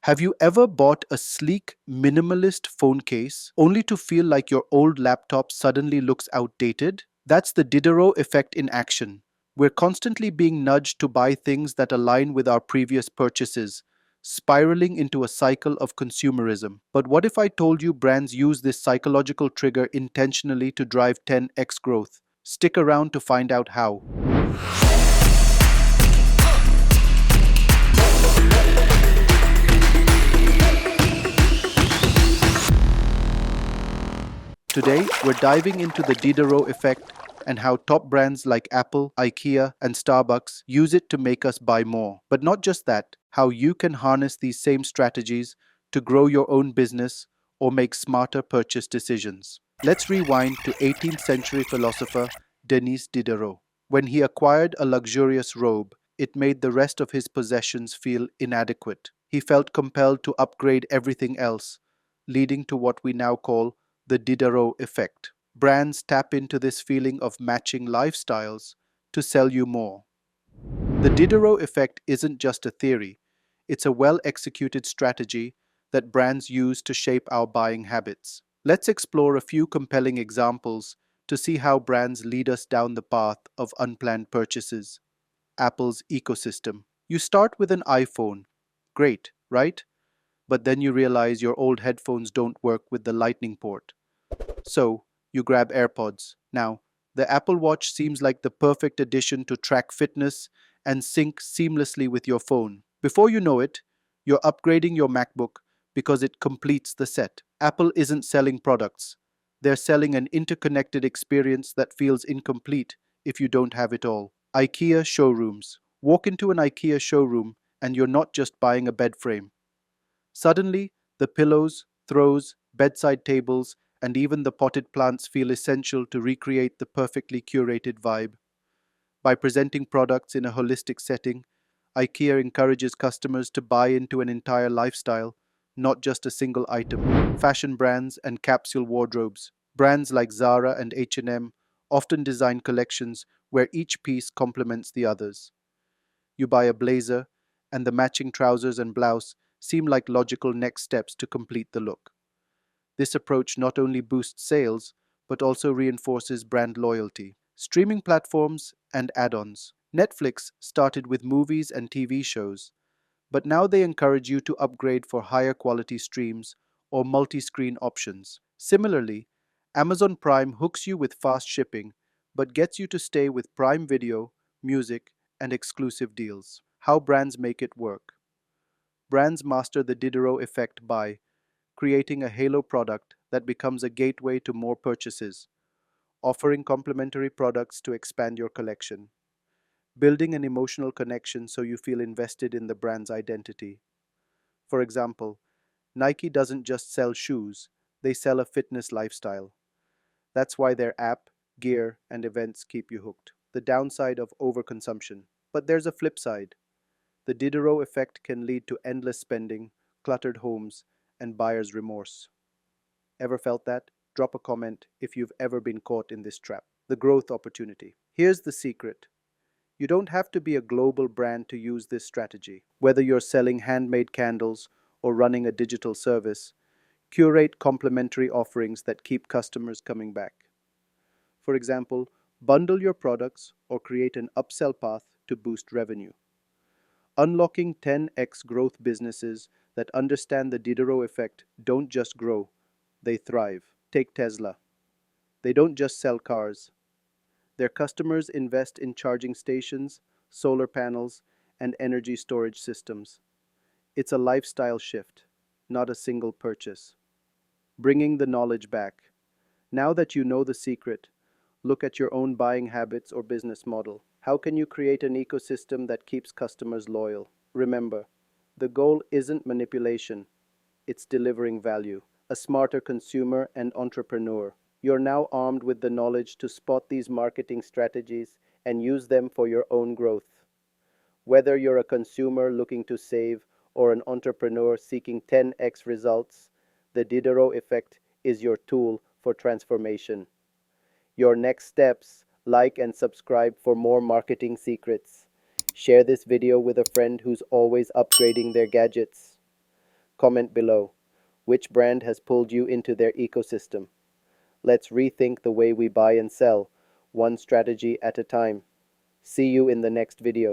Have you ever bought a sleek, minimalist phone case only to feel like your old laptop suddenly looks outdated? That's the Diderot effect in action. We're constantly being nudged to buy things that align with our previous purchases, spiraling into a cycle of consumerism. But what if I told you brands use this psychological trigger intentionally to drive 10x growth? Stick around to find out how. Today, we're diving into the Diderot effect and how top brands like Apple, IKEA, and Starbucks use it to make us buy more. But not just that, how you can harness these same strategies to grow your own business or make smarter purchase decisions. Let's rewind to 18th century philosopher Denis Diderot. When he acquired a luxurious robe, it made the rest of his possessions feel inadequate. He felt compelled to upgrade everything else, leading to what we now call the Diderot Effect. Brands tap into this feeling of matching lifestyles to sell you more. The Diderot Effect isn't just a theory, it's a well executed strategy that brands use to shape our buying habits. Let's explore a few compelling examples to see how brands lead us down the path of unplanned purchases. Apple's ecosystem. You start with an iPhone. Great, right? But then you realize your old headphones don't work with the Lightning port. So, you grab AirPods. Now, the Apple Watch seems like the perfect addition to track fitness and sync seamlessly with your phone. Before you know it, you're upgrading your MacBook because it completes the set. Apple isn't selling products, they're selling an interconnected experience that feels incomplete if you don't have it all. IKEA showrooms. Walk into an IKEA showroom and you're not just buying a bed frame. Suddenly, the pillows, throws, bedside tables, and even the potted plants feel essential to recreate the perfectly curated vibe. By presenting products in a holistic setting, IKEA encourages customers to buy into an entire lifestyle, not just a single item. Fashion brands and capsule wardrobes. Brands like Zara and H&M often design collections where each piece complements the others. You buy a blazer, and the matching trousers and blouse seem like logical next steps to complete the look. This approach not only boosts sales, but also reinforces brand loyalty. Streaming platforms and add ons. Netflix started with movies and TV shows, but now they encourage you to upgrade for higher quality streams or multi screen options. Similarly, Amazon Prime hooks you with fast shipping, but gets you to stay with Prime Video, music, and exclusive deals. How brands make it work. Brands master the Diderot effect by creating a halo product that becomes a gateway to more purchases, offering complementary products to expand your collection, building an emotional connection so you feel invested in the brand's identity. For example, Nike doesn't just sell shoes, they sell a fitness lifestyle. That's why their app, gear, and events keep you hooked. The downside of overconsumption. But there's a flip side. The Diderot effect can lead to endless spending, cluttered homes, and buyer's remorse. Ever felt that? Drop a comment if you've ever been caught in this trap. The growth opportunity. Here's the secret. You don't have to be a global brand to use this strategy. Whether you're selling handmade candles or running a digital service, curate complementary offerings that keep customers coming back. For example, bundle your products or create an upsell path to boost revenue. Unlocking 10x growth businesses that understand the Diderot effect don't just grow, they thrive. Take Tesla. They don't just sell cars. Their customers invest in charging stations, solar panels, and energy storage systems. It's a lifestyle shift, not a single purchase. Bringing the knowledge back. Now that you know the secret, look at your own buying habits or business model. How can you create an ecosystem that keeps customers loyal? Remember, the goal isn't manipulation, it's delivering value. A smarter consumer and entrepreneur. You're now armed with the knowledge to spot these marketing strategies and use them for your own growth. Whether you're a consumer looking to save or an entrepreneur seeking 10x results, the Diderot effect is your tool for transformation. Your next steps: like and subscribe for more marketing secrets. Share this video with a friend who's always upgrading their gadgets. Comment below. Which brand has pulled you into their ecosystem? Let's rethink the way we buy and sell, one strategy at a time. See you in the next video.